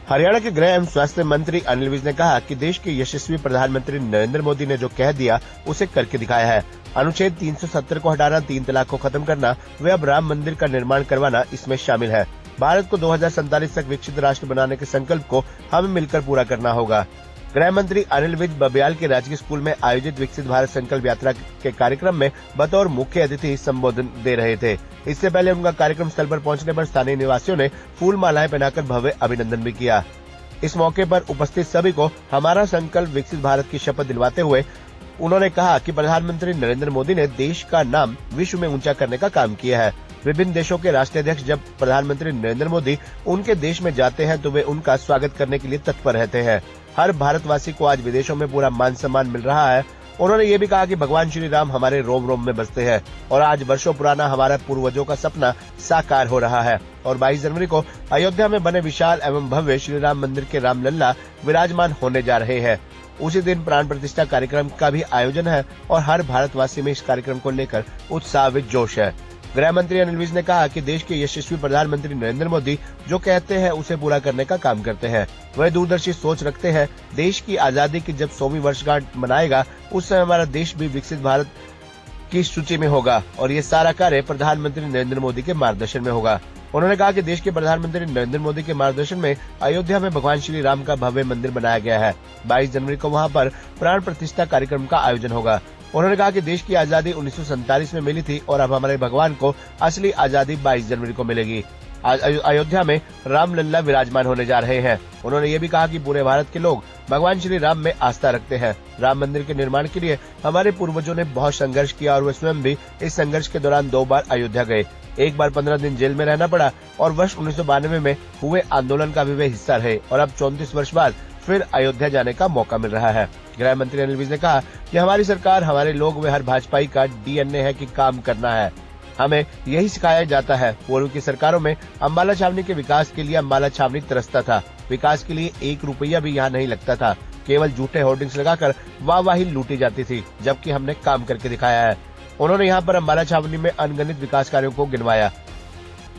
हरियाणा के गृह एवं स्वास्थ्य मंत्री अनिल विज ने कहा कि देश के यशस्वी प्रधानमंत्री नरेंद्र मोदी ने जो कह दिया उसे करके दिखाया है। अनुच्छेद 370 को हटाना, 3 तलाक को खत्म करना व अब राम मंदिर का निर्माण करवाना इसमें शामिल है। भारत को 2047 तक विकसित राष्ट्र बनाने के संकल्प को हमें मिलकर पूरा करना होगा। गृह मंत्री अनिल विज बबियाल के राजकीय स्कूल में आयोजित विकसित भारत संकल्प यात्रा के कार्यक्रम में बतौर मुख्य अतिथि संबोधन दे रहे थे। इससे पहले उनका कार्यक्रम स्थल पर पहुंचने पर स्थानीय निवासियों ने फूल मालाएं पहनाकर भव्य अभिनंदन भी किया। इस मौके पर उपस्थित सभी को हमारा संकल्प विकसित भारत की शपथ दिलवाते हुए उन्होंने कहा कि प्रधानमंत्री नरेंद्र मोदी ने देश का नाम विश्व में ऊंचा करने का काम किया है। विभिन्न देशों के राष्ट्राध्यक्ष जब प्रधानमंत्री नरेंद्र मोदी उनके देश में जाते हैं तो वे उनका स्वागत करने के लिए तत्पर रहते हैं। हर भारतवासी को आज विदेशों में पूरा मान सम्मान मिल रहा है। उन्होंने ये भी कहा कि भगवान श्री राम हमारे रोम रोम में बसते हैं और आज वर्षों पुराना हमारा पूर्वजों का सपना साकार हो रहा है और 22 जनवरी को अयोध्या में बने विशाल एवं भव्य श्री राम मंदिर के रामलला विराजमान होने जा रहे हैं। उसी दिन प्राण प्रतिष्ठा कार्यक्रम का भी आयोजन है और हर भारतवासी में इस कार्यक्रम को लेकर उत्साह व जोश है। गृह मंत्री अनिल विज ने कहा कि देश के यशस्वी प्रधानमंत्री नरेंद्र मोदी जो कहते हैं उसे पूरा करने का काम करते हैं। वह दूरदर्शी सोच रखते हैं। देश की आजादी की जब 100वीं वर्षगांठ मनाएगा उस समय हमारा देश भी विकसित भारत की सूची में होगा और ये सारा कार्य प्रधानमंत्री नरेंद्र मोदी के मार्गदर्शन में होगा। उन्होंने कहा कि देश के प्रधानमंत्री नरेंद्र मोदी के मार्गदर्शन में अयोध्या में भगवान श्री राम का भव्य मंदिर बनाया गया है। 22 जनवरी को वहां पर प्राण प्रतिष्ठा कार्यक्रम का आयोजन होगा। उन्होंने कहा कि देश की आजादी 1947 में मिली थी और अब हमारे भगवान को असली आजादी 22 जनवरी को मिलेगी। आज अयोध्या में रामलला विराजमान होने जा रहे हैं। उन्होंने ये भी कहा कि पूरे भारत के लोग भगवान श्री राम में आस्था रखते हैं। राम मंदिर के निर्माण के लिए हमारे पूर्वजों ने बहुत संघर्ष किया और वे स्वयं भी इस संघर्ष के दौरान 2 बार अयोध्या गए। एक बार 15 दिन जेल में रहना पड़ा और वर्ष 1992 में हुए आंदोलन का भी वे हिस्सा रहे और अब 34 वर्ष बाद फिर अयोध्या जाने का मौका मिल रहा है। गृह मंत्री अनिल विज ने कहा कि हमारी सरकार, हमारे लोग व हर भाजपाई का डीएनए है कि काम करना है। हमें यही सिखाया जाता है। पूर्व की सरकारों में अम्बाला छावनी के विकास के लिए अम्बाला छावनी तरसता था। विकास के लिए 1 रुपया भी यहाँ नहीं लगता था। केवल झूठे होर्डिंग्स लगाकर वाहवाही लूटी जाती थी, जबकि हमने काम करके दिखाया है। उन्होंने यहाँ पर अम्बाला छावनी में अनगिनत विकास कार्यों को गिनवाया।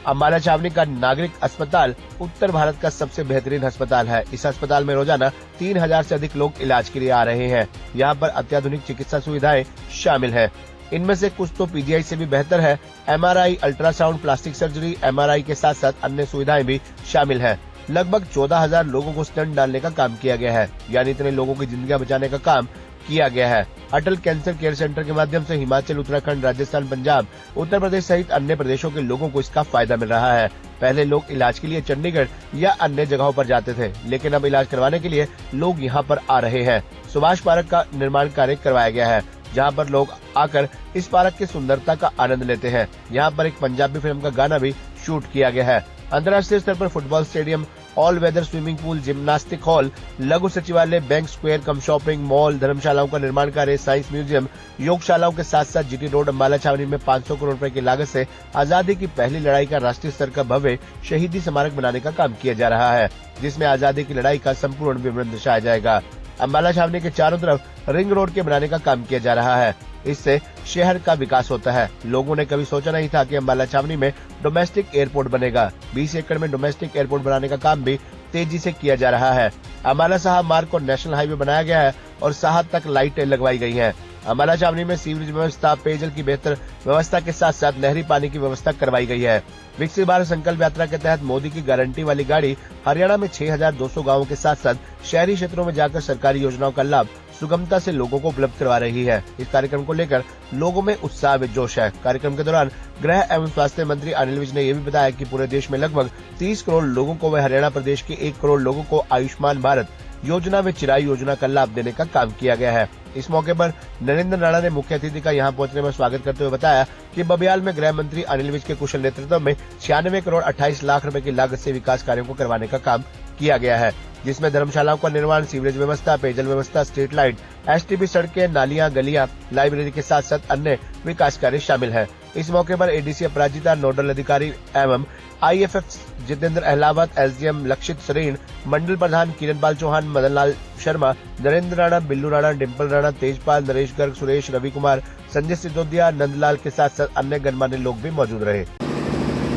अम्बाला छावनी का नागरिक अस्पताल उत्तर भारत का सबसे बेहतरीन अस्पताल है। इस अस्पताल में रोजाना 3000 से अधिक लोग इलाज के लिए आ रहे हैं। यहाँ पर अत्याधुनिक चिकित्सा सुविधाएं शामिल है। इनमें से कुछ तो पीजीआई से भी बेहतर है। MRI, ultrasound, plastic surgery, MRI के साथ साथ अन्य सुविधाएं भी शामिल है। लगभग 14,000 लोगों को स्टंट डालने का काम किया गया है, यानी इतने लोगों की जिंदगियां बचाने का काम किया गया है। अटल कैंसर केयर सेंटर के माध्यम से हिमाचल, उत्तराखंड, राजस्थान, पंजाब, उत्तर प्रदेश सहित अन्य प्रदेशों के लोगों को इसका फायदा मिल रहा है। पहले लोग इलाज के लिए चंडीगढ़ या अन्य जगहों पर जाते थे, लेकिन अब इलाज करवाने के लिए लोग यहाँ पर आ रहे हैं। सुभाष पार्क का निर्माण कार्य करवाया गया है, जहाँ पर लोग आकर इस पार्क की सुंदरता का आनंद लेते हैं। यहाँ पर एक पंजाबी फिल्म का गाना भी शूट किया गया है। अंतर्राष्ट्रीय स्तर पर football stadium, all weather swimming pool, gymnastic hall, लघु सचिवालय, bank square cum shopping mall, धर्मशालाओं का निर्माण कार्य, साइंस म्यूजियम, योगशालाओं के साथ साथ जीटी रोड अम्बाला छावनी में 500 करोड़ रुपए की लागत से आजादी की पहली लड़ाई का राष्ट्रीय स्तर का भव्य शहीदी स्मारक बनाने का काम किया जा रहा है, जिसमें आजादी की लड़ाई का संपूर्ण विवरण दर्शाया जाएगा। अम्बाला छावनी के चारों तरफ रिंग रोड के बनाने का काम किया जा रहा है। इससे शहर का विकास होता है। लोगों ने कभी सोचा नहीं था कि अम्बाला छावनी में डोमेस्टिक एयरपोर्ट बनेगा। 20 एकड़ में डोमेस्टिक एयरपोर्ट बनाने का काम भी तेजी से किया जा रहा है। अम्बाला साहब मार्ग को नेशनल हाईवे बनाया गया है और साहब तक लाइटें लगवाई गई हैं। अम्बाला छावनी में सीवरेज व्यवस्था, पेयजल की बेहतर व्यवस्था के साथ साथ नहरी पानी की व्यवस्था करवाई गई है। विकसित भारत संकल्प यात्रा के तहत मोदी की गारंटी वाली गाड़ी हरियाणा में 6200 गांवों के साथ साथ शहरी क्षेत्रों में जाकर सरकारी योजनाओं का लाभ सुगमता से लोगों को उपलब्ध करवा रही है। इस कार्यक्रम को लेकर लोगों में उत्साह व जोश है। कार्यक्रम के दौरान गृह एवं स्वास्थ्य मंत्री अनिल विज ने यह भी बताया कि पूरे देश में लगभग 30 करोड़ लोगों को व हरियाणा प्रदेश के 1 करोड़ लोगों को आयुष्मान भारत योजना व चिरायु योजना का लाभ देने का काम किया गया है। इस मौके पर नरेंद्र राणा ने मुख्य अतिथि का यहां पहुंचने में स्वागत करते हुए बताया कि बबियाल में गृह मंत्री अनिल विज के कुशल नेतृत्व में 96 करोड़ 28 लाख रुपए की लागत से विकास कार्यों को करवाने का काम किया गया है, जिसमें धर्मशालाओं का निर्माण, सीवरेज व्यवस्था, पेयजल व्यवस्था, स्ट्रीट लाइट, एसटीपी सड़कें, नालियां, गलियां, लाइब्रेरी के साथ साथ अन्य विकास कार्य शामिल है। इस मौके पर एडीसी अपराजिता, नोडल अधिकारी एवं आईएफएफ जितेंद्र अहलावत, एसडीएम लक्षित सरीन, मंडल प्रधान किरणपाल चौहान, मदनलाल शर्मा, नरेंद्र राणा, बिल्लू राणा, डिम्पल राणा, तेजपाल, नरेश गर्ग, सुरेश, रवि कुमार, संजय सिसोदिया, नंदलाल के साथ साथ अन्य गणमान्य लोग भी मौजूद रहे।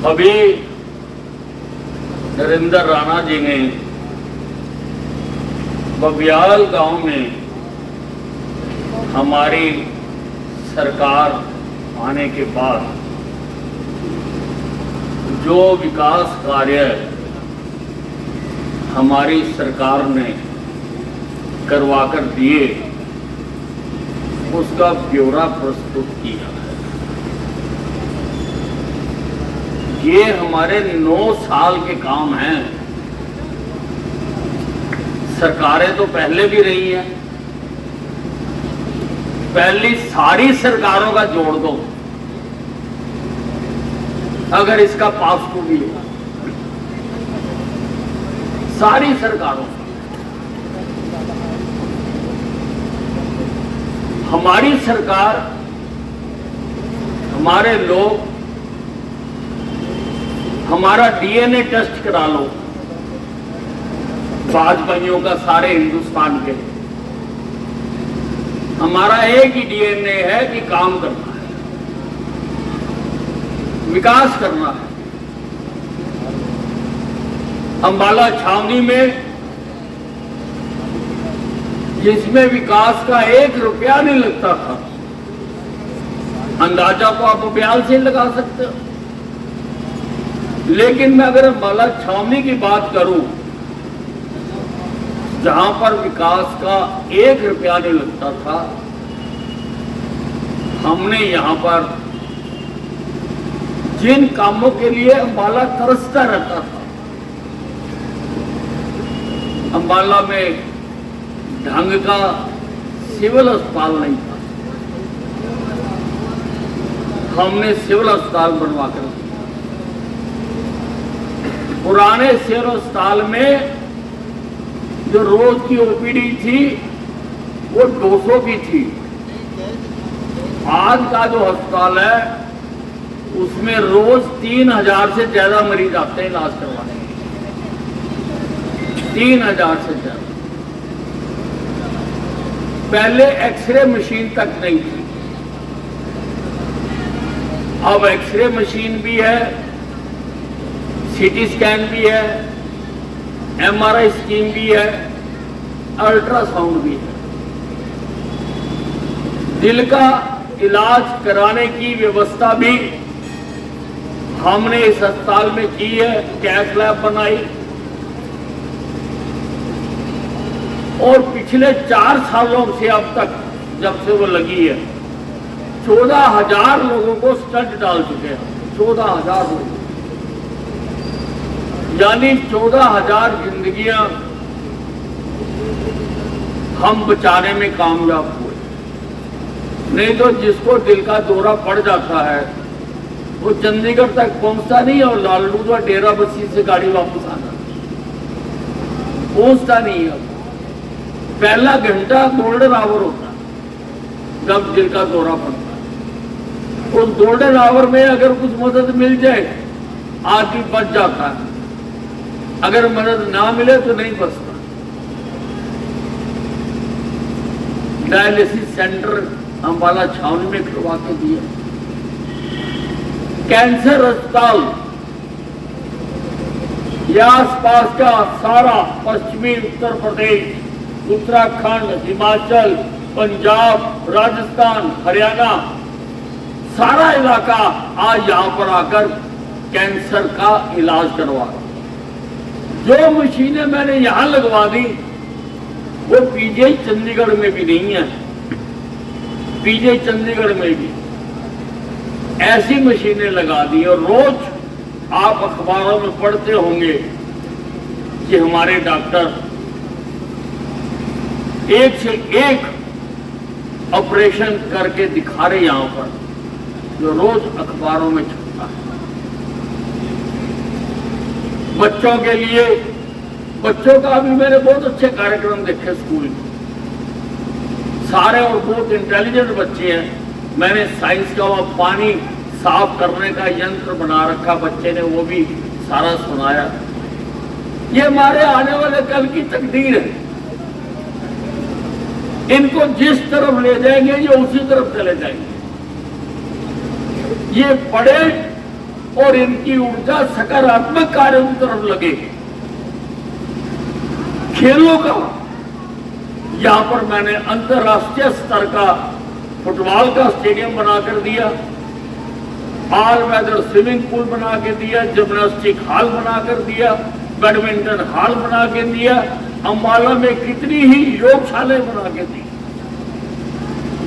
अभी नरेंद्र राणा जी ने बबियाल गांव में हमारी सरकार आने के बाद जो विकास कार्य हमारी सरकार ने करवाकर दिए उसका ब्यौरा प्रस्तुत किया है। ये हमारे 9 साल के काम हैं। सरकारें तो पहले भी रही हैं, पहली सारी सरकारों का जोड़ दो अगर इसका पासबुक भी हो, सारी सरकारों। हमारी सरकार, हमारे लोग, हमारा डीएनए टेस्ट करा लो भाजपाइयों का, सारे हिंदुस्तान के। हमारा एक ही डीएनए है कि काम करना है, विकास करना है। अंबाला छावनी में जिसमें विकास का 1 रुपया नहीं लगता था, अंदाजा तो आप बबियाल से लगा सकते हो। लेकिन मैं अगर अंबाला छावनी की बात करूं, जहां पर विकास का 1 रुपया नहीं लगता था, हमने यहां पर जिन कामों के लिए अंबाला तरसता रहता था, अंबाला में ढंग का सिविल अस्पताल नहीं था, हमने सिविल अस्पताल बनवा कर दिया। पुराने सिविल अस्पताल में जो रोज की ओपीडी थी वो 200 की थी। आज का जो अस्पताल है उसमें रोज 3000 से ज्यादा मरीज आते हैं इलाज करवाने। 3000 से ज्यादा। पहले एक्सरे मशीन तक नहीं थी, अब एक्सरे मशीन भी है, सीटी स्कैन भी है, एमआरआई स्कीम भी है, अल्ट्रासाउंड भी है। दिल का इलाज कराने की व्यवस्था भी हमने इस अस्पताल में की है, कैथ लैब बनाई। और पिछले 4 सालों से अब तक जब से वो लगी है 14,000 लोगों को स्टंट डाल चुके हैं। 14,000 लोग, यानी 14,000 जिंदगियां हम बचाने में कामयाब हुए। नहीं तो जिसको दिल का दौरा पड़ जाता है वो चंडीगढ़ तक पहुंचता नहीं और लालडूरा डेरा बस्सी से गाड़ी वापस आना, पहुंचता नहीं है। पहला घंटा गोल्डन आवर होता है जब दिल का दौरा पड़ता है। उस गोल्डन आवर में अगर कुछ मदद मिल जाए आदमी बच जाता है, अगर मदद ना मिले तो नहीं बचता। डायलिसिस सेंटर अंबाला छावनी में करवा के दिया। कैंसर अस्पताल या आसपास का सारा पश्चिमी उत्तर प्रदेश, उत्तराखंड, हिमाचल, पंजाब, राजस्थान, हरियाणा, सारा इलाका आज यहां पर आकर कैंसर का इलाज करवा। जो मशीनें मैंने यहां लगवा दी वो पीजीआई चंडीगढ़ में भी नहीं है। पीजीआई चंडीगढ़ में भी ऐसी मशीनें लगा दी। और रोज आप अखबारों में पढ़ते होंगे कि हमारे डॉक्टर एक से एक ऑपरेशन करके दिखा रहे यहां पर, जो रोज अखबारों में छपता है। बच्चों के लिए, बच्चों का भी मैंने बहुत अच्छे कार्यक्रम देखे स्कूल में, सारे और बहुत इंटेलिजेंट बच्चे हैं। मैंने साइंस का वो पानी साफ करने का यंत्र बना रखा, बच्चे ने वो भी सारा सुनाया। ये हमारे आने वाले कल की तकदीर है। इनको जिस तरफ ले जाएंगे ये उसी तरफ चले जाएंगे। ये पढ़े और इनकी ऊर्जा सकारात्मक कार्यों की तरफ लगे। खेलों का यहाँ पर मैंने अंतर्राष्ट्रीय स्तर का फुटबॉल का स्टेडियम बना कर दिया, ऑल वेदर स्विमिंग पूल बना के दिया, जिम्नास्टिक हॉल बना कर दिया, बैडमिंटन हॉल बना के दिया, अम्बाला में कितनी ही योगशालाएं बना के दी,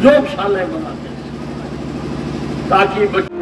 योगशालाएं बना के दी, ताकि बच्चे